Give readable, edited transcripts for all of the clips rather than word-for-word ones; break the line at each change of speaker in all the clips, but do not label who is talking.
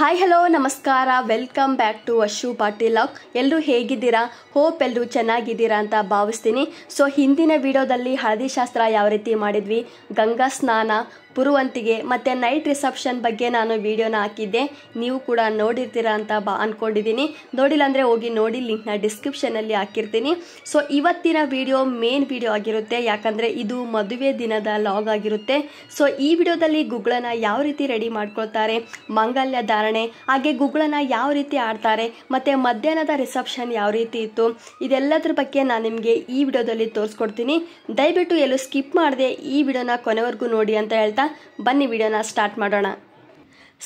Hi hello ನಮಸ್ಕಾರ, welcome back to Ashu Patil log. ಎಲ್ಲರೂ ಹೇಗಿದ್ದೀರಾ? ಹೋಪ್ ಎಲ್ಲರೂ ಚೆನ್ನಾಗಿದ್ದೀರಾ ಅಂತ ಭಾವಿಸ್ತೀನಿ. ಸೊ ಹಿಂದಿನ ವಿಡಿಯೋದಲ್ಲಿ ಹಳದಿ ಶಾಸ್ತ್ರ ಯಾವ ರೀತಿ ಮಾಡಿದ್ವಿ, ಗಂಗಾ ಸ್ನಾನ, ಪುರುವಂತಿಗೆ ಮತ್ತು ನೈಟ್ ರಿಸೆಪ್ಷನ್ ಬಗ್ಗೆ ನಾನು ವಿಡಿಯೋನ ಹಾಕಿದ್ದೆ. ನೀವು ಕೂಡ ನೋಡಿರ್ತೀರಾ ಅಂತ ಅಂದ್ಕೊಂಡಿದ್ದೀನಿ. ನೋಡಿಲ್ಲ ಅಂದರೆ ಹೋಗಿ ನೋಡಿ, ಲಿಂಕ್ನ ಡಿಸ್ಕ್ರಿಪ್ಷನಲ್ಲಿ ಹಾಕಿರ್ತೀನಿ. ಸೊ ಇವತ್ತಿನ ವಿಡಿಯೋ ಮೇನ್ ವಿಡಿಯೋ ಆಗಿರುತ್ತೆ, ಯಾಕಂದರೆ ಇದು ಮದುವೆ ದಿನದ ಲಾಗ್ ಆಗಿರುತ್ತೆ. ಸೊ ಈ ವಿಡಿಯೋದಲ್ಲಿ ಗುಗ್ಗಳನ್ನ ಯಾವ ರೀತಿ ರೆಡಿ ಮಾಡ್ಕೊಳ್ತಾರೆ, ಮಾಂಗಲ್ಯ ಧಾರಣೆ, ಹಾಗೆ ಗುಗ್ಗಳನ್ನ ಯಾವ ರೀತಿ ಆಡ್ತಾರೆ, ಮತ್ತು ಮಧ್ಯಾಹ್ನದ ರಿಸೆಪ್ಷನ್ ಯಾವ ರೀತಿ ಇತ್ತು, ಇದೆಲ್ಲದ್ರ ಬಗ್ಗೆ ನಾನು ನಿಮಗೆ ಈ ವಿಡಿಯೋದಲ್ಲಿ ತೋರಿಸ್ಕೊಡ್ತೀನಿ. ದಯವಿಟ್ಟು ಎಲ್ಲೂ ಸ್ಕಿಪ್ ಮಾಡದೆ ಈ ವಿಡಿಯೋನ ಕೊನೆವರೆಗೂ ನೋಡಿ ಅಂತ ಹೇಳ್ತಾ ಬನ್ನಿ ವಿಡಿಯೋನ ಸ್ಟಾರ್ಟ್ ಮಾಡೋಣ.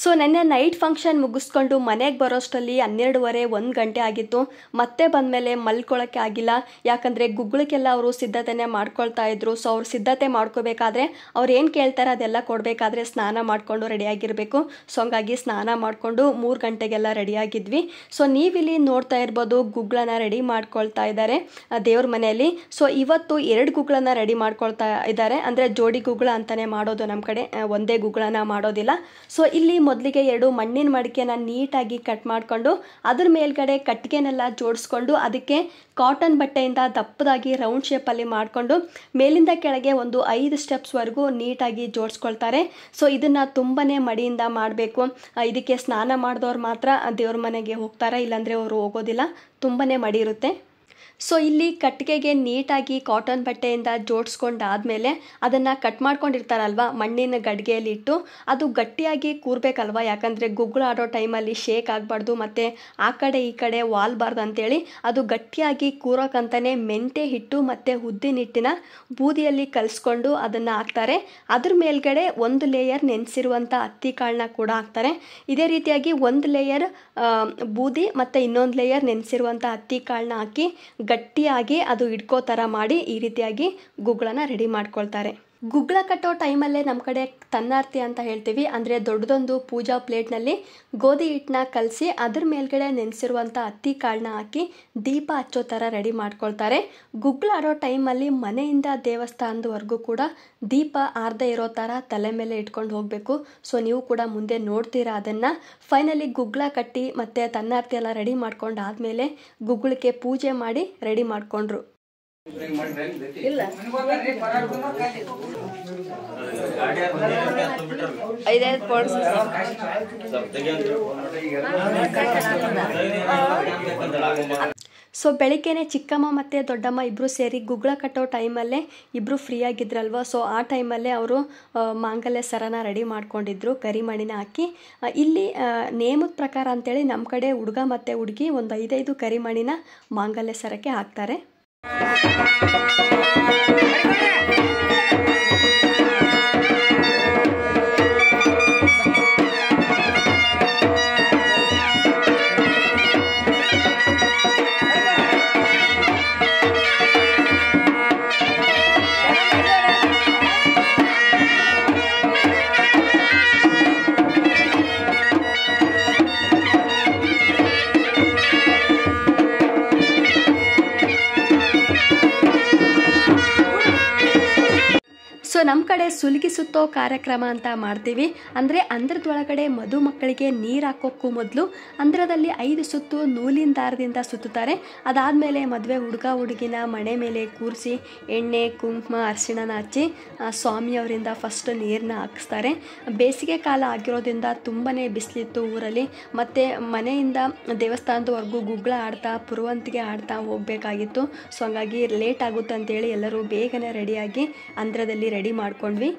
ಸೊ ನೆನ್ನೆ ನೈಟ್ ಫಂಕ್ಷನ್ ಮುಗಿಸ್ಕೊಂಡು ಮನೆಗೆ ಬರೋಷ್ಟರಲ್ಲಿ 12:30 1 ಗಂಟೆ ಆಗಿತ್ತು. ಮತ್ತೆ ಬಂದಮೇಲೆ ಮಲ್ಕೊಳ್ಳೋಕ್ಕೆ ಆಗಿಲ್ಲ, ಯಾಕಂದರೆ ಗುಗ್ಗಳಕ್ಕೆಲ್ಲ ಅವರು ಸಿದ್ಧತೆನೇ ಮಾಡ್ಕೊಳ್ತಾ ಇದ್ರು. ಸೊ ಅವ್ರು ಸಿದ್ಧತೆ ಮಾಡ್ಕೋಬೇಕಾದ್ರೆ ಅವ್ರು ಏನು ಕೇಳ್ತಾರೆ ಅದೆಲ್ಲ ಕೊಡಬೇಕಾದ್ರೆ ಸ್ನಾನ ಮಾಡಿಕೊಂಡು ರೆಡಿಯಾಗಿರಬೇಕು. ಸೊ ಹಂಗಾಗಿ ಸ್ನಾನ ಮಾಡಿಕೊಂಡು 3 ಗಂಟೆಗೆಲ್ಲ ರೆಡಿಯಾಗಿದ್ವಿ. ಸೊ ನೀವಿಲ್ಲಿ ನೋಡ್ತಾ ಇರ್ಬೋದು, ಗುಗ್ಗಳನ್ನ ರೆಡಿ ಮಾಡ್ಕೊಳ್ತಾ ಇದ್ದಾರೆ ದೇವ್ರ ಮನೆಯಲ್ಲಿ. ಸೊ ಇವತ್ತು 2 ಗುಗ್ಗಳನ್ನ ರೆಡಿ ಮಾಡ್ಕೊಳ್ತಾ ಇದ್ದಾರೆ, ಅಂದರೆ ಜೋಡಿ ಗುಗ್ಗಳ ಅಂತಲೇ ಮಾಡೋದು ನಮ್ಮ ಕಡೆ, ಒಂದೇ ಗುಗ್ಗಳನ್ನ ಮಾಡೋದಿಲ್ಲ. ಸೊ ಇಲ್ಲಿ ಮೊದಲಿಗೆ 2 ಮಣ್ಣಿನ ಮಡಿಕೆನ ನೀಟಾಗಿ ಕಟ್ ಮಾಡಿಕೊಂಡು ಅದ್ರ ಮೇಲ್ಗಡೆ ಕಟ್ಟಿಗೆನೆಲ್ಲ ಜೋಡಿಸ್ಕೊಂಡು ಅದಕ್ಕೆ ಕಾಟನ್ ಬಟ್ಟೆಯಿಂದ ದಪ್ಪದಾಗಿ ರೌಂಡ್ ಶೇಪಲ್ಲಿ ಮಾಡಿಕೊಂಡು ಮೇಲಿಂದ ಕೆಳಗೆ ಒಂದು 5 ಸ್ಟೆಪ್ಸ್ವರೆಗೂ ನೀಟಾಗಿ ಜೋಡಿಸ್ಕೊಳ್ತಾರೆ. ಸೊ ಇದನ್ನು ತುಂಬಾ ಮಡಿಯಿಂದ ಮಾಡಬೇಕು. ಇದಕ್ಕೆ ಸ್ನಾನ ಮಾಡಿದವ್ರು ಮಾತ್ರ ದೇವ್ರ ಮನೆಗೆ ಹೋಗ್ತಾರೆ, ಇಲ್ಲಾಂದರೆ ಅವರು ಹೋಗೋದಿಲ್ಲ, ತುಂಬಾ ಮಡಿ ಇರುತ್ತೆ. ಸೊ ಇಲ್ಲಿ ಕಟ್ಟಿಗೆಗೆ ನೀಟಾಗಿ ಕಾಟನ್ ಬಟ್ಟೆಯಿಂದ ಜೋಡಿಸ್ಕೊಂಡಾದಮೇಲೆ ಅದನ್ನು ಕಟ್ ಮಾಡ್ಕೊಂಡಿರ್ತಾರಲ್ವ ಮಣ್ಣಿನ ಗಡಿಗೆಯಲ್ಲಿ ಇಟ್ಟು, ಅದು ಗಟ್ಟಿಯಾಗಿ ಕೂರಬೇಕಲ್ವ, ಯಾಕಂದರೆ ಗುಗ್ಗಳು ಆಡೋ ಟೈಮಲ್ಲಿ ಶೇಕ್ ಆಗಬಾರ್ದು ಮತ್ತು ಆ ಕಡೆ ಈ ಕಡೆ ವಾಲ್ಬಾರ್ದು ಅಂತೇಳಿ ಅದು ಗಟ್ಟಿಯಾಗಿ ಕೂರೋಕ್ಕಂತಲೇ ಮೆಂತೆ ಹಿಟ್ಟು ಮತ್ತು ಉದ್ದಿನ ಹಿಟ್ಟಿನ ಬೂದಿಯಲ್ಲಿ ಕಲಿಸ್ಕೊಂಡು ಅದನ್ನು ಹಾಕ್ತಾರೆ. ಅದ್ರ ಮೇಲ್ಗಡೆ 1 ಲೇಯರ್ ನೆನೆಸಿರುವಂಥ ಅಕ್ಕಿ ಕಾಳನ್ನ ಕೂಡ ಹಾಕ್ತಾರೆ. ಇದೇ ರೀತಿಯಾಗಿ 1 ಲೇಯರ್ ಬೂದಿ ಮತ್ತು ಇನ್ನೊಂದು ಲೇಯರ್ ನೆನೆಸಿರುವಂಥ ಅಕ್ಕಿ ಕಾಳನ್ನ ಹಾಕಿ ಗಟ್ಟಿಯಾಗಿ ಅದು ಇಡ್ಕೋ ಥರ ಮಾಡಿ ಈ ರೀತಿಯಾಗಿ ಗುಗ್ಗಳನ್ನ ರೆಡಿ ಮಾಡ್ಕೊಳ್ತಾರೆ. ಗುಗ್ಗಳ ಕಟ್ಟೋ ಟೈಮಲ್ಲೇ ನಮ್ಮ ಕಡೆ ತನ್ನಾರ್ತಿ ಅಂತ ಹೇಳ್ತೀವಿ, ಅಂದರೆ ದೊಡ್ಡದೊಂದು ಪೂಜಾ ಪ್ಲೇಟ್ನಲ್ಲಿ ಗೋಧಿ ಹಿಟ್ಟನ್ನ ಕಲಸಿ ಅದ್ರ ಮೇಲ್ಗಡೆ ನೆನೆಸಿರುವಂಥ ಅಕ್ಕಿ ಕಾಳನ್ನ ಹಾಕಿ ದೀಪ ಹಚ್ಚೋ ಥರ ರೆಡಿ ಮಾಡ್ಕೊಳ್ತಾರೆ. ಗುಗ್ಗಳ ಆಡೋ ಟೈಮಲ್ಲಿ ಮನೆಯಿಂದ ದೇವಸ್ಥಾನದವರೆಗೂ ಕೂಡ ದೀಪ ಆರದೇ ಇರೋ ಥರ ತಲೆ ಮೇಲೆ ಇಟ್ಕೊಂಡು ಹೋಗಬೇಕು. ಸೊ ನೀವು ಕೂಡ ಮುಂದೆ ನೋಡ್ತೀರಾ ಅದನ್ನು. ಫೈನಲಿ ಗುಗ್ಗಳ ಕಟ್ಟಿ ಮತ್ತು ತನ್ನಾರ್ತಿ ಎಲ್ಲ ರೆಡಿ ಮಾಡ್ಕೊಂಡು ಆದಮೇಲೆ ಗುಗ್ಗಳಕ್ಕೆ ಪೂಜೆ ಮಾಡಿ ರೆಡಿ ಮಾಡಿಕೊಂಡ್ರು. ಸೊ ಬೆಳಿಗ್ಗೆನೆ ಚಿಕ್ಕಮ್ಮ ಮತ್ತು ದೊಡ್ಡಮ್ಮ ಇಬ್ಬರು ಸೇರಿ ಗುಗ್ಗಳ ಕಟ್ಟೋ ಟೈಮಲ್ಲೇ ಇಬ್ಬರು ಫ್ರೀ ಆಗಿದ್ರಲ್ವ. ಸೊ ಆ ಟೈಮಲ್ಲೇ ಅವರು ಮಾಂಗಲ್ಯ ಸರನ ರೆಡಿ ಮಾಡ್ಕೊಂಡಿದ್ರು, ಕರಿಮಣಿನ ಹಾಕಿ. ಇಲ್ಲಿ ನೇಮದ ಪ್ರಕಾರ ಅಂತೇಳಿ ನಮ್ಮ ಕಡೆ ಹುಡುಗ ಮತ್ತು ಹುಡುಗಿ ಒಂದು 5 ಕರಿಮಣಿನ ಮಾಂಗಲ್ಯ ಸರಕ್ಕೆ ಹಾಕ್ತಾರೆ. ಸೊ ನಮ್ಮ ಕಡೆ ಸುಲ್ಗಿ ಸುತ್ತೋ ಕಾರ್ಯಕ್ರಮ ಅಂತ ಮಾಡ್ತೀವಿ, ಅಂದರೆ ಅಂದ್ರದೊಳಗಡೆ ಮದುಮಕ್ಕಳಿಗೆ ನೀರು ಹಾಕೋಕ್ಕೂ ಮೊದಲು ಅಂದ್ರದಲ್ಲಿ 5 ಸುತ್ತು ನೂಲಿನ ದಾರದಿಂದ ಸುತ್ತುತ್ತಾರೆ. ಅದಾದಮೇಲೆ ಮದುವೆ ಹುಡುಗ ಹುಡುಗಿನ ಮಣೆ ಮೇಲೆ ಕೂರಿಸಿ ಎಣ್ಣೆ ಕುಂಕುಮ ಅರಿಶಿಣನ ಹಚ್ಚಿ ಸ್ವಾಮಿಯವರಿಂದ ಫಸ್ಟ್ ನೀರನ್ನ ಹಾಕಿಸ್ತಾರೆ. ಬೇಸಿಗೆ ಕಾಲ ಆಗಿರೋದ್ರಿಂದ ತುಂಬಾ ಬಿಸಿಲಿತ್ತು ಊರಲ್ಲಿ, ಮತ್ತು ಮನೆಯಿಂದ ದೇವಸ್ಥಾನದವರೆಗೂ ಗುಗ್ಗಳ ಆಡ್ತಾ ಪುರುವಂತಿಗೆ ಆಡ್ತಾ ಹೋಗಬೇಕಾಗಿತ್ತು. ಸೊ ಹಂಗಾಗಿ ಲೇಟ್ ಆಗುತ್ತೆ ಅಂತೇಳಿ ಎಲ್ಲರೂ ಬೇಗನೆ ರೆಡಿಯಾಗಿ ಅಂದ್ರದಲ್ಲಿ ರೆಡಿ ಮಾಡ್ಕೊಂಡ್ವಿ.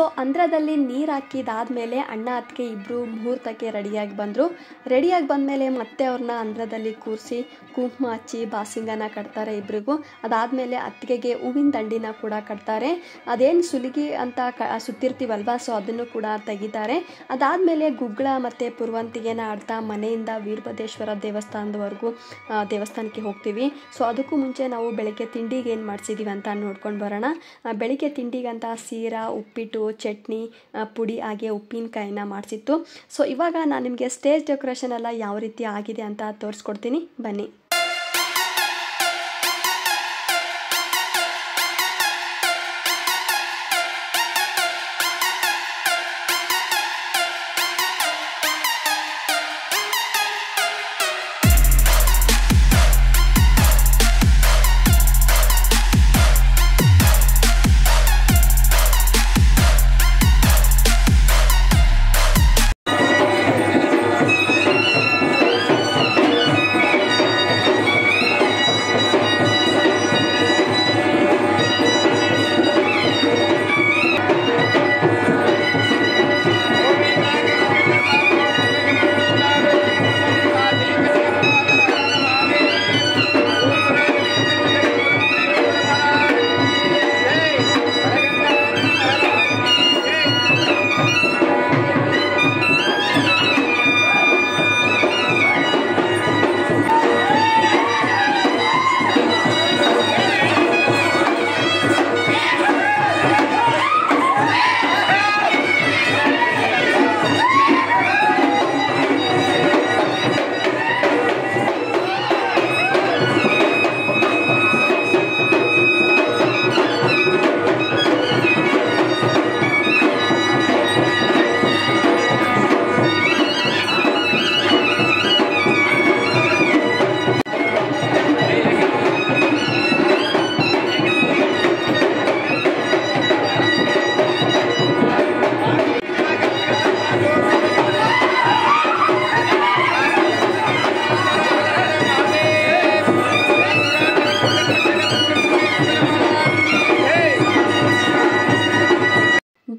ಸೊ ಅಂದ್ರದಲ್ಲಿ ನೀರು ಹಾಕಿದಾದ್ಮೇಲೆ ಅಣ್ಣ ಅತ್ತಿಗೆ ಇಬ್ಬರು ಮುಹೂರ್ತಕ್ಕೆ ರೆಡಿಯಾಗಿ ಬಂದರು. ರೆಡಿಯಾಗಿ ಬಂದಮೇಲೆ ಮತ್ತೆ ಅವ್ರನ್ನ ಅಂದ್ರದಲ್ಲಿ ಕೂರಿಸಿ ಕುಂಕುಮ ಹಚ್ಚಿ ಬಾಸಿಂಗನ ಕಟ್ತಾರೆ ಇಬ್ಬರಿಗೂ. ಅದಾದಮೇಲೆ ಅತ್ತಿಗೆಗೆ ಹೂವಿನ ದಂಡಿನ ಕೂಡ ಕಟ್ತಾರೆ. ಅದೇನು ಸುಲಿಗಿ ಅಂತ ಸುತ್ತಿರ್ತೀವಲ್ವ, ಸೊ ಅದನ್ನು ಕೂಡ ತೆಗಿತಾರೆ. ಅದಾದಮೇಲೆ ಗುಗ್ಗಳ ಮತ್ತು ಪುರುವಂತಿಗೆನ ಆಡ್ತಾ ಮನೆಯಿಂದ ವೀರಭದ್ರೇಶ್ವರ ದೇವಸ್ಥಾನಕ್ಕೆ ಹೋಗ್ತೀವಿ. ಸೊ ಅದಕ್ಕೂ ಮುಂಚೆ ನಾವು ಬೆಳಗ್ಗೆ ತಿಂಡಿಗೆ ಏನು ಮಾಡಿಸಿದ್ದೀವಿ ಅಂತ ನೋಡ್ಕೊಂಡು ಬರೋಣ. ಬೆಳಗ್ಗೆ ತಿಂಡಿಗಂತ ಸೀರಾ, ಉಪ್ಪಿಟ್ಟು, ಚಟ್ನಿ, ಪುಡಿ ಹಾಗೆ ಉಪ್ಪಿನಕಾಯಿನ ಮಾಡಿಸಿತ್ತು. ಸೊ ಇವಾಗ ನಾನು ನಿಮಗೆ ಸ್ಟೇಜ್ ಡೆಕೋರೇಷನ್ ಎಲ್ಲ ಯಾವ ರೀತಿ ಆಗಿದೆ ಅಂತ ತೋರಿಸ್ಕೊಡ್ತೀನಿ, ಬನ್ನಿ.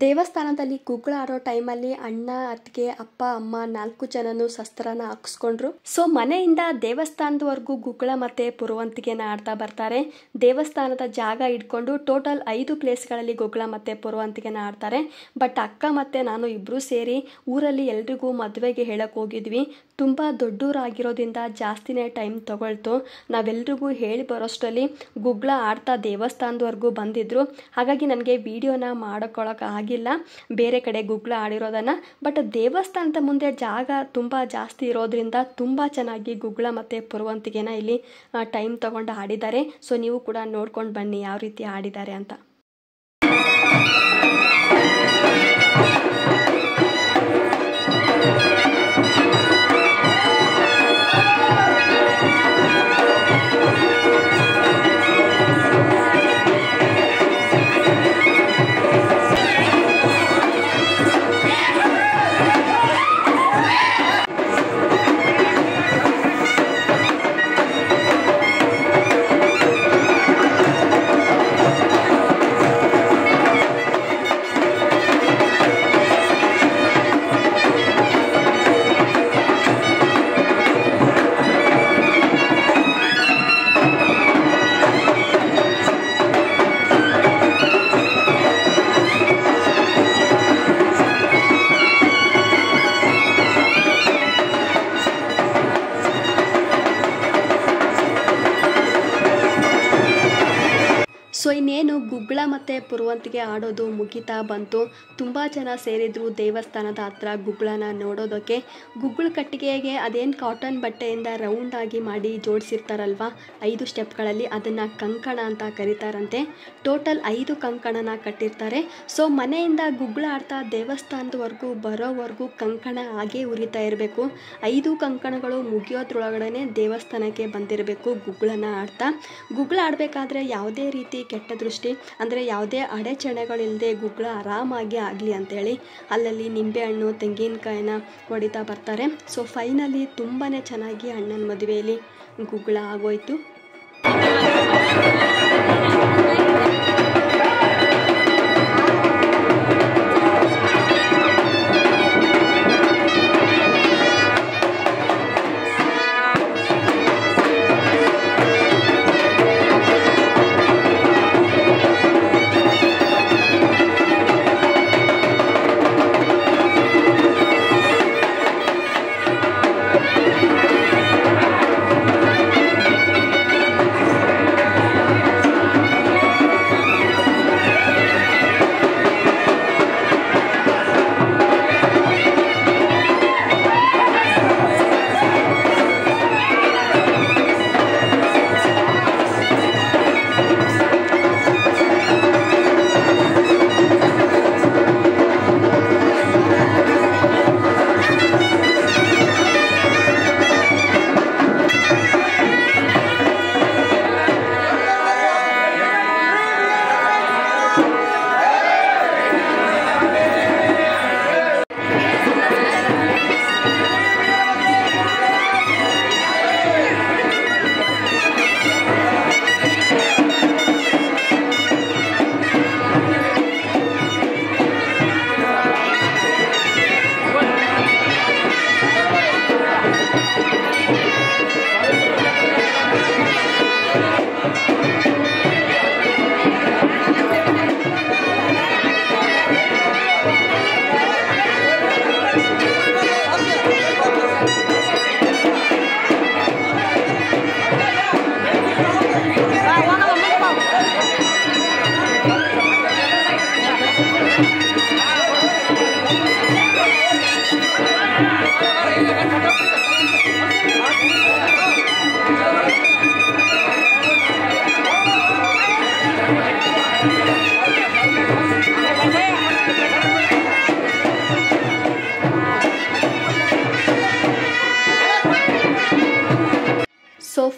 ದೇವಸ್ಥಾನದಲ್ಲಿ ಗುಗ್ಗಳ ಆಡೋ ಟೈಮಲ್ಲಿ ಅಣ್ಣ, ಅತ್ತಿಗೆ, ಅಪ್ಪ, ಅಮ್ಮ 4 ಜನನು ಶಸ್ತ್ರನ ಹಾಕಿಸ್ಕೊಂಡ್ರು. ಸೊ ಮನೆಯಿಂದ ದೇವಸ್ಥಾನದವರೆಗೂ ಗುಗ್ಗಳ ಮತ್ತೆ ಪುರುವಂತಿಗೆನ ಆಡ್ತಾ ಬರ್ತಾರೆ. ದೇವಸ್ಥಾನದ ಜಾಗ ಇಟ್ಕೊಂಡು ಟೋಟಲ್ 5 ಪ್ಲೇಸ್ಗಳಲ್ಲಿ ಗುಗ್ಗಳ ಮತ್ತೆ ಪುರುವಂತಿಗೆನ ಆಡ್ತಾರೆ. ಬಟ್ ಅಕ್ಕ ಮತ್ತೆ ನಾನು ಇಬ್ಬರು ಸೇರಿ ಊರಲ್ಲಿ ಎಲ್ರಿಗೂ ಮದುವೆಗೆ ಹೇಳಕ್ ಹೋಗಿದ್ವಿ. ತುಂಬ ದೊಡ್ಡೂರಾಗಿರೋದ್ರಿಂದ ಜಾಸ್ತಿನೇ ಟೈಮ್ ತಗೊಳ್ತು. ನಾವೆಲ್ರಿಗೂ ಹೇಳಿ ಬರೋಷ್ಟರಲ್ಲಿ ಗುಗ್ಗಳ ಆಡ್ತಾ ದೇವಸ್ಥಾನದವರೆಗೂ ಬಂದಿದ್ರು. ಹಾಗಾಗಿ ನನಗೆ ವಿಡಿಯೋನ ಮಾಡ್ಕೊಳ್ಳೋಕೆ ಆಗಿಲ್ಲ ಬೇರೆ ಕಡೆ ಗುಗ್ಗಳ ಆಡಿರೋದನ್ನು. ಬಟ್ ದೇವಸ್ಥಾನದ ಮುಂದೆ ಜಾಗ ತುಂಬ ಜಾಸ್ತಿ ಇರೋದ್ರಿಂದ ತುಂಬ ಚೆನ್ನಾಗಿ ಗುಗ್ಗಳ ಮತ್ತು ಪುರುವಂತಿಗೆನ ಇಲ್ಲಿ ಟೈಮ್ ತಗೊಂಡು ಆಡಿದ್ದಾರೆ. ಸೊ ನೀವು ಕೂಡ ನೋಡ್ಕೊಂಡು ಬನ್ನಿ ಯಾವ ರೀತಿ ಆಡಿದ್ದಾರೆ ಅಂತ. ಸೊ ಇನ್ನೇನು ಗುಗ್ಗಳ ಮತ್ತು ಪುರುವಂತಿಗೆ ಆಡೋದು ಮುಗಿತಾ ಬಂತು. ತುಂಬ ಜನ ಸೇರಿದ್ರು ದೇವಸ್ಥಾನದ ಹತ್ರ ಗುಗ್ಗಳನ ನೋಡೋದಕ್ಕೆ. ಗುಗ್ಗಳ ಕಟ್ಟಿಗೆಗೆ ಅದೇನು ಕಾಟನ್ ಬಟ್ಟೆಯಿಂದ ರೌಂಡಾಗಿ ಮಾಡಿ ಜೋಡಿಸಿರ್ತಾರಲ್ವ 5 ಸ್ಟೆಪ್ಗಳಲ್ಲಿ, ಅದನ್ನು ಕಂಕಣ ಅಂತ ಕರೀತಾರಂತೆ. ಟೋಟಲ್ 5 ಕಂಕಣನ ಕಟ್ಟಿರ್ತಾರೆ. ಸೊ ಮನೆಯಿಂದ ಗುಗ್ಗಳ ಆಡ್ತಾ ದೇವಸ್ಥಾನದವರೆಗೂ ಬರೋವರೆಗೂ ಕಂಕಣ ಹಾಗೇ ಉರಿತಾ ಇರಬೇಕು. 5 ಕಂಕಣಗಳು ಮುಗಿಯೋದ್ರೊಳಗಡೆ ದೇವಸ್ಥಾನಕ್ಕೆ ಬಂದಿರಬೇಕು ಗುಗ್ಗಳನ ಆಡ್ತಾ. ಗುಗ್ಗಳ ಆಡಬೇಕಾದ್ರೆ ಯಾವುದೇ ರೀತಿ ಕೆಟ್ಟ ದೃಷ್ಟಿ ಅಂದರೆ ಯಾವುದೇ ಅಡೆಚಣೆಗಳಿಲ್ಲದೆ ಗುಗ್ಗಳ ಆರಾಮಾಗಿ ಆಗಲಿ ಅಂತೇಳಿ ಅಲ್ಲಲ್ಲಿ ನಿಂಬೆಹಣ್ಣು, ತೆಂಗಿನಕಾಯಿನ ಹೊಡಿತಾ ಬರ್ತಾರೆ. ಸೊ ಫೈನಲಿ ತುಂಬಾ ಚೆನ್ನಾಗಿ ಅಣ್ಣನ ಮದುವೆಯಲ್ಲಿ ಗುಗ್ಗಳ ಆಗೋಯ್ತು.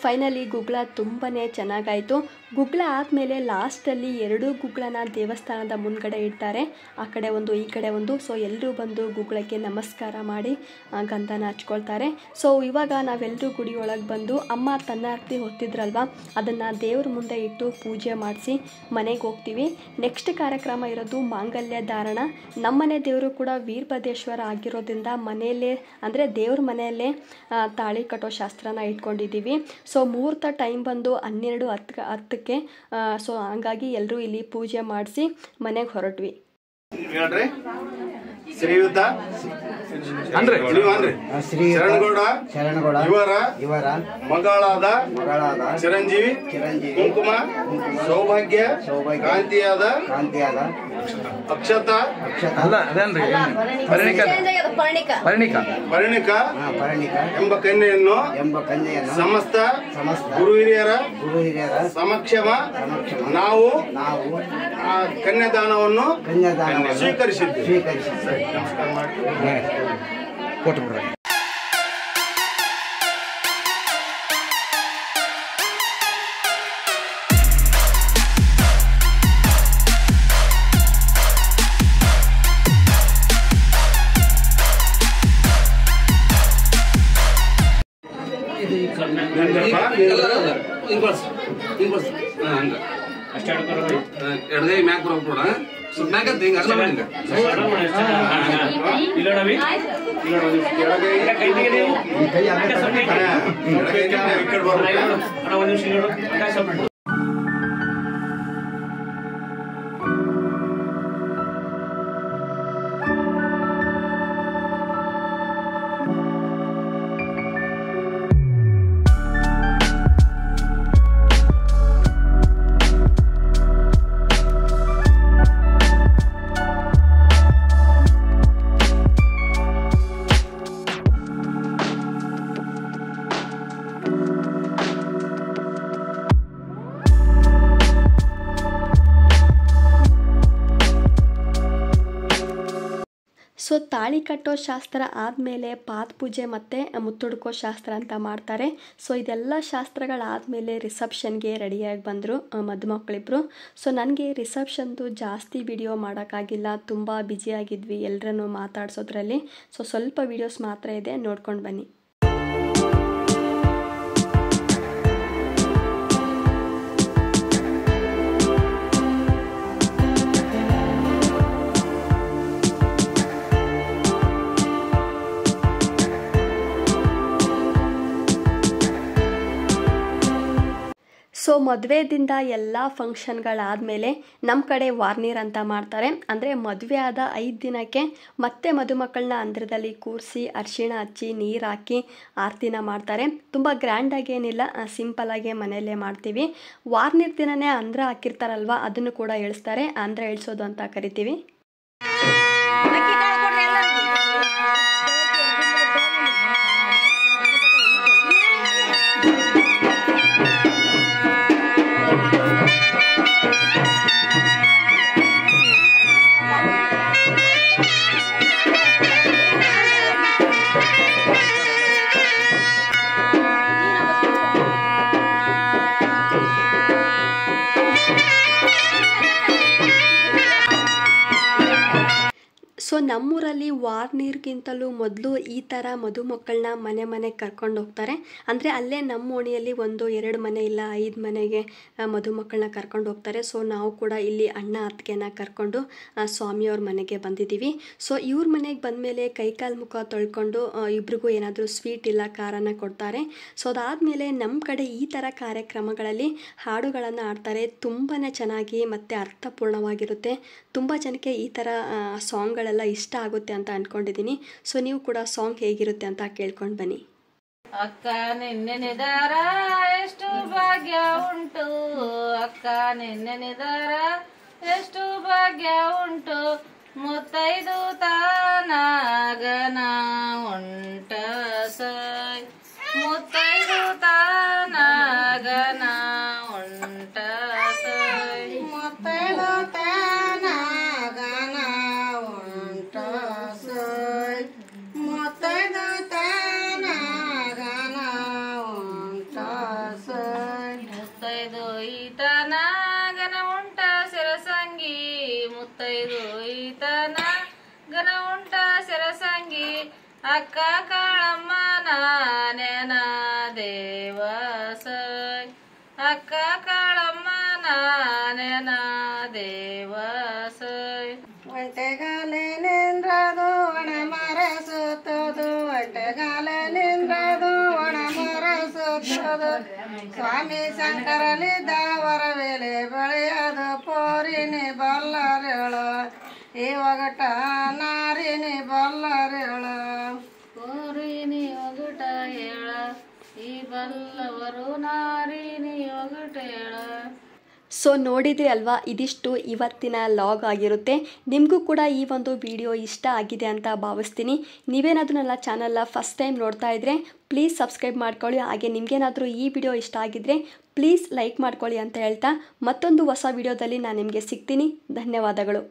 ಫೈನಲಿ ಗುಗ್ಗಳ ತುಂಬಾ ಚೆನ್ನಾಗಾಯಿತು. ಗುಗ್ಗಳ ಆದಮೇಲೆ ಲಾಸ್ಟಲ್ಲಿ 2 ಗುಗ್ಗಳನ ದೇವಸ್ಥಾನದ ಮುಂದ್ಗಡೆ ಇಡ್ತಾರೆ, ಆ ಕಡೆ ಒಂದು ಈ ಕಡೆ ಒಂದು. ಸೊ ಎಲ್ಲರೂ ಬಂದು ಗುಗ್ಗಳಕ್ಕೆ ನಮಸ್ಕಾರ ಮಾಡಿ ಗಂಧನ ಹಚ್ಕೊಳ್ತಾರೆ. ಸೊ ಇವಾಗ ನಾವೆಲ್ಲರೂ ಗುಡಿ ಒಳಗೆ ಬಂದು ಅಮ್ಮ ತನ್ನಾರ್ತಿ ಹೊತ್ತಿದ್ರಲ್ವ, ಅದನ್ನು ದೇವ್ರ ಮುಂದೆ ಇಟ್ಟು ಪೂಜೆ ಮಾಡಿಸಿ ಮನೆಗೆ ಹೋಗ್ತೀವಿ. ನೆಕ್ಸ್ಟ್ ಕಾರ್ಯಕ್ರಮ ಇರೋದು ಮಾಂಗಲ್ಯ ಧಾರಣ. ನಮ್ಮನೆ ದೇವರು ಕೂಡ ವೀರಭದ್ರೇಶ್ವರ ಆಗಿರೋದ್ರಿಂದ ಮನೆಯಲ್ಲೇ ಅಂದರೆ ದೇವ್ರ ಮನೆಯಲ್ಲೇ ತಾಳಿ ಕಟ್ಟೋ ಶಾಸ್ತ್ರನ ಇಟ್ಕೊಂಡಿದ್ದೀವಿ. ಸೊ ಮುಹೂರ್ತ ಟೈಮ್ ಬಂದು 12:10ಕ್ಕೆ. ಸೊ ಹಂಗಾಗಿ ಎಲ್ಲರೂ ಇಲ್ಲಿ ಪೂಜೆ ಮಾಡಿಸಿ ಮನೆಗೆ ಹೊರಟ್ವಿ.
ಶ್ರೀಯುತ ಶರಣಗೌಡ ಇವರ ಮಗಳಾದ ಚಿರಂಜೀವಿ ಕುಂಕುಮ ಸೌಭಾಗ್ಯ ಕಾಂತಿಯಾದ ಅಕ್ಷತಾ ಪರಿಣಿಕ ಎಂಬ ಕನ್ಯೆಯನ್ನು ಸಮಸ್ತ ಗುರು ಹಿರಿಯರ ಸಮಕ್ಷಮ ನಾವು ಕನ್ಯಾದಾನವನ್ನು ಸ್ವೀಕರಿಸಿದ್ದೇವೆ. ನಮಸ್ಕಾರ ಮಾಡಿ ಕೊಟ್ಟು ಬಿಡ್ರಿ.
ಎಡಗೈ ಮ್ಯಾಕ್ ಬರೋಣ ಮ್ಯಾಕ್ ಅಂತ ಹಿಂಗ ಅರ್ಥ ಮಾಡಿ
ಸೊ ತಾಳಿ ಕಟ್ಟೋ ಶಾಸ್ತ್ರ ಆದಮೇಲೆ ಪಾದ ಪೂಜೆ ಮತ್ತು ಮುತ್ತುಡ್ಕೋ ಶಾಸ್ತ್ರ ಅಂತ ಮಾಡ್ತಾರೆ. ಸೊ ಇದೆಲ್ಲ ಶಾಸ್ತ್ರಗಳಾದಮೇಲೆ ರಿಸೆಪ್ಷನ್ಗೆ ರೆಡಿಯಾಗಿ ಬಂದರು ಮದುಮಕ್ಕಳಿಬ್ರು. ಸೊ ನನಗೆ ರಿಸೆಪ್ಷನ್ದು ಜಾಸ್ತಿ ವಿಡಿಯೋ ಮಾಡೋಕ್ಕಾಗಿಲ್ಲ, ತುಂಬ ಬ್ಯುಸಿಯಾಗಿದ್ವಿ ಎಲ್ಲರನ್ನೂ ಮಾತಾಡ್ಸೋದ್ರಲ್ಲಿ. ಸೊ ಸ್ವಲ್ಪ ವೀಡಿಯೋಸ್ ಮಾತ್ರ ಇದೆ, ನೋಡ್ಕೊಂಡು ಬನ್ನಿ. ಸೊ ಮದುವೆದಿಂದ ಎಲ್ಲ ಫಂಕ್ಷನ್ಗಳಾದಮೇಲೆ ನಮ್ಮ ಕಡೆ ವಾರ್ನೀರ್ ಅಂತ ಮಾಡ್ತಾರೆ. ಅಂದರೆ ಮದುವೆ ಆದ 5 ದಿನಕ್ಕೆ ಮತ್ತೆ ಮದುಮಕ್ಕಳನ್ನ ಅಂದ್ರದಲ್ಲಿ ಕೂರಿಸಿ ಅರಿಶಿಣ ಹಚ್ಚಿ ನೀರು ಹಾಕಿ ಆರತಿನ ಮಾಡ್ತಾರೆ. ತುಂಬ ಗ್ರ್ಯಾಂಡಾಗೇನಿಲ್ಲ, ಸಿಂಪಲಾಗೆ ಮನೆಯಲ್ಲೇ ಮಾಡ್ತೀವಿ. ವಾರ್ನೀರ್ ದಿನನೇ ಅಂದ್ರ ಹಾಕಿರ್ತಾರಲ್ವ, ಅದನ್ನು ಕೂಡ ಇಳಿಸ್ತಾರೆ, ಅಂದ್ರ ಇಳಿಸೋದು ಅಂತ ಕರಿತೀವಿ. ಸೊ ನಮ್ಮೂರಲ್ಲಿ ವಾರ್ನೀರ್ಗಿಂತಲೂ ಮೊದಲು ಈ ಥರ ಮದುಮಕ್ಕಳನ್ನ ಮನೆಗೆ ಕರ್ಕೊಂಡು ಹೋಗ್ತಾರೆ. ಅಂದರೆ ಅಲ್ಲೇ ನಮ್ಮ ಓಣಿಯಲ್ಲಿ 1-2 ಮನೆ ಇಲ್ಲ 5 ಮನೆಗೆ ಮದುಮಕ್ಕಳನ್ನ ಕರ್ಕೊಂಡು ಹೋಗ್ತಾರೆ. ಸೊ ನಾವು ಕೂಡ ಇಲ್ಲಿ ಅಣ್ಣ ಅತ್ತಿಗೆನ ಕರ್ಕೊಂಡು ಸ್ವಾಮಿಯವ್ರ ಮನೆಗೆ ಬಂದಿದ್ದೀವಿ. ಸೊ ಇವ್ರ ಮನೆಗೆ ಬಂದಮೇಲೆ ಕೈಕಾಲು ಮುಖ ತೊಳ್ಕೊಂಡು ಇಬ್ರಿಗೂ ಏನಾದರೂ ಸ್ವೀಟ್ ಇಲ್ಲ ಖಾರನ ಕೊಡ್ತಾರೆ. ಸೊ ಅದಾದಮೇಲೆ ನಮ್ಮ ಕಡೆ ಈ ಥರ ಕಾರ್ಯಕ್ರಮಗಳಲ್ಲಿ ಹಾಡುಗಳನ್ನು ಆಡ್ತಾರೆ. ತುಂಬಾ ಚೆನ್ನಾಗಿ ಮತ್ತು ಅರ್ಥಪೂರ್ಣವಾಗಿರುತ್ತೆ. ತುಂಬ ಜನಕ್ಕೆ ಈ ಥರ ಸಾಂಗ್ಗಳೆಲ್ಲ ಇಷ್ಟ ಆಗುತ್ತೆ ಅಂತ ಅಂದ್ಕೊಂಡಿದ್ದೀನಿ. ಸೊ ನೀವು ಕೂಡ ಸಾಂಗ್ ಹೇಗಿರುತ್ತೆ ಅಂತ ಕೇಳ್ಕೊಂಡು ಬನ್ನಿ.
ಅಕ್ಕ ನಿನ್ನೆ ನಿದಾರ ಎಷ್ಟು ಭಾಗ್ಯ ಉಂಟು, ಅಕ್ಕ ನಿನ್ನೆ ನಿದಾರ ಎಷ್ಟು ಭಾಗ್ಯ ಉಂಟು, ಮುತ್ತೈದು ತಾನಾಗನ ಉಂಟ ಸೈ, ಮುತ್ತೈದು ತಾನಾಗನ ಉಂಟ ಸೈ, ಮುತ್ತೈದು ತಾನಾಗನ ಉಂಟ ಸೈ, ಮುತ್ತೈದು ತಾನಾಗನ ಉಂಟ ಕೈದು ಈತನ ಗನ ಉಂಟ ಸೆರಸಂಗಿ ಅಕ್ಕ ಕಾಳಮ್ಮ ನಾನೆನ ದೇವಸೈ ಅಕ್ಕ ಕಾಳಮ್ಮ ನಾನೆನ ದೇವಸೈ
ಒಂಟೆಗಾಲೆ ನಿಂದ್ರದು ಒಣ ಮರ ಸುತ್ತದು ಒಂಟೆಗಾಲೆ ನಿಂದ್ರದು ಒಣ ಮರ ಸುತ್ತದು ಸ್ವಾಮಿ ಶಂಕರಲಿದ್ದ ವರವೇಲೆ ಬೆಳೆಯದು ಪೋರಿನಿ ಬಲ್ಲರೇಳು ಈ ಒಗಟ ನಾರಿನಿ ಬಲ್ಲರೇಳು
ಪೋರಿನಿ ಒಗಟ ಹೇಳ ಈ ಬಲ್ಲವರು ನಾರಿನಿ ಒಗಟ ಹೇಳ.
ಸೊ ನೋಡಿದ್ರಿ ಅಲ್ವಾ, ಇದಿಷ್ಟು ಇವತ್ತಿನ ಲಾಗ್ ಆಗಿರುತ್ತೆ. ನಿಮಗೂ ಕೂಡ ಈ ಒಂದು ವಿಡಿಯೋ ಇಷ್ಟ ಆಗಿದೆ ಅಂತ ಭಾವಿಸ್ತೀನಿ. ನೀವೇನಾದರೂ ನನ್ನ ಚಾನಲ್ನ ಫಸ್ಟ್ ಟೈಮ್ ನೋಡ್ತಾ ಇದ್ದರೆ ಪ್ಲೀಸ್ ಸಬ್ಸ್ಕ್ರೈಬ್ ಮಾಡ್ಕೊಳ್ಳಿ. ಹಾಗೆ ನಿಮಗೇನಾದರೂ ಈ ವಿಡಿಯೋ ಇಷ್ಟ ಆಗಿದ್ದರೆ ಪ್ಲೀಸ್ ಲೈಕ್ ಮಾಡ್ಕೊಳ್ಳಿ ಅಂತ ಹೇಳ್ತಾ ಮತ್ತೊಂದು ಹೊಸ ವಿಡಿಯೋದಲ್ಲಿ ನಾನು ನಿಮಗೆ ಸಿಗ್ತೀನಿ. ಧನ್ಯವಾದಗಳು.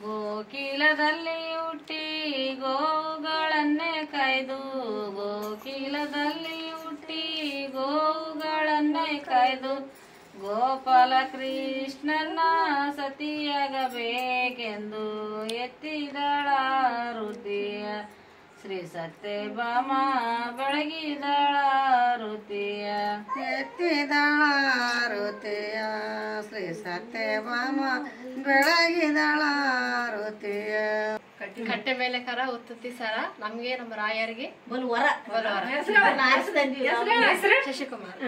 ಗೋಕಿಲದಲ್ಲಿ ಹುಟ್ಟಿ ಗೋವುಗಳನ್ನೇ ಕಾಯ್ದು ಗೋಕಿಲದಲ್ಲಿ ಹುಟ್ಟಿ ಗೋವುಗಳನ್ನೇ ಕಾಯ್ದು ಗೋಪಾಲ ಕೃಷ್ಣನ ಸತಿಯಾಗಬೇಕೆಂದು ಎತ್ತಿದಳ ವೃದ್ಧಿಯ ಶ್ರೀ ಸತ್ಯಭಾಮ ಬೆಳಗಿದಳ ವೃದ್ಧಿಯ
ಎತ್ತಿದಳ ಋತಿಯ ಶ್ರೀ ಸತ್ಯಭಾಮ ಬೆಳಗಿದಳ ಋತಿಯ
ಕಟ್ಟೆ ಮೇಲೆ ಕರ ಉತ್ತುತ್ತಿ ಸರ ನಮ್ಗೆ ನಮ್ಮ ರಾಯರಿಗೆ ಶಶಿಕುಮಾರ್